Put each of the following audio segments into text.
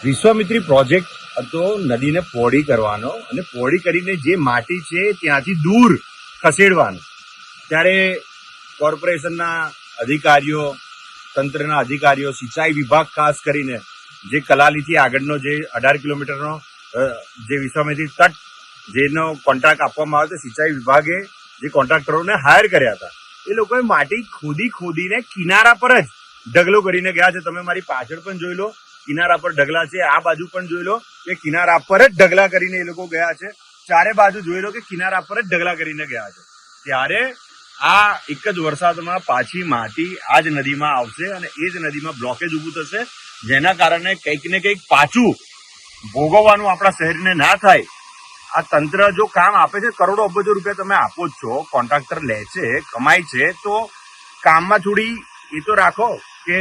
Vishwamitri project હતો નદીને પહોળી કરવાનો અને પહોળી કરીને જે માટી છે ત્યાંથી દૂર ખસેડવાનું. ત્યારે કોર્પોરેશનના અધિકારીઓ, તંત્રના અધિકારીઓ, સિંચાઈ વિભાગ ખાસ કરીને જે કલાલીથી આગળનો જે 18 કિલોમીટરનો જે વિશ્વામિત્રી તટ જેનો કોન્ટ્રાક્ટ આપવામાં આવ્યો, સિંચાઈ વિભાગે જે કોન્ટ્રાક્ટરોને હાયર કર્યા હતા એ લોકોએ માટી ખોદીને કિનારા પર જ ઢગલો કરીને ગયા છે. તમે મારી પાછળ પણ જોઈ લો, કિનારા પર ઢગલા છે. આ બાજુ પણ જોઈ લો કે કિનારા પર જ ઢગલા કરીને એ લોકો ગયા છે. ચારે બાજુ જોઈ લો કે કિનારા પર જ ઢગલા કરીને ગયા છે. ત્યારે આ એક જ વરસાદમાં પાછી માટી આ જ નદીમાં આવશે અને એ જ નદીમાં બ્લોકેજ ઊભું થશે, જેના કારણે કંઈક ને કંઈક પાછું ભોગવવાનું આપણા શહેરને ના થાય. આ તંત્ર જો કામ આપે છે, કરોડો અબજો રૂપિયા તમે આપો જ છો, કોન્ટ્રાક્ટર લે છે, કમાય છે, તો કામમાં થોડી એ તો રાખો કે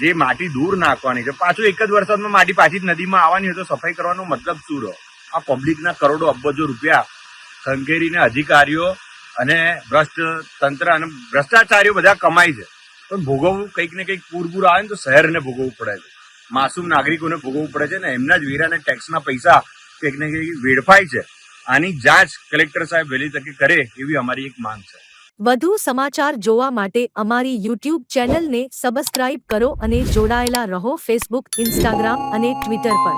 જે માટી દૂર નાખવાની છે પાછું એક જ વરસાદમાં માટી પાછી નદીમાં આવવાની હોય તો સફાઈ કરવાનો મતલબ શું રહ્યો? આ પબ્લિકના કરોડો અબજો રૂપિયા ખંખેરીને અધિકારીઓ અને ભ્રષ્ટ તંત્ર અને ભ્રષ્ટાચારીઓ બધા કમાય છે, પણ ભોગવવું કંઈક ને કંઈક પૂર આવે ને તો શહેરને ભોગવવું પડે છે, માસૂમ નાગરિકોને ભોગવવું પડે છે ને એમના જ વેરાને ટેક્સના પૈસા કંઈક ને કંઈક વેડફાય છે. આની જાંચ કલેક્ટર સાહેબ વહેલી તકે કરે એવી અમારી એક માંગ છે. વધુ સમાચાર જોવા માટે અમારી YouTube ચેનલને સબસ્ક્રાઇબ કરો અને જોડાયેલા રહો Facebook, Instagram અને Twitter પર.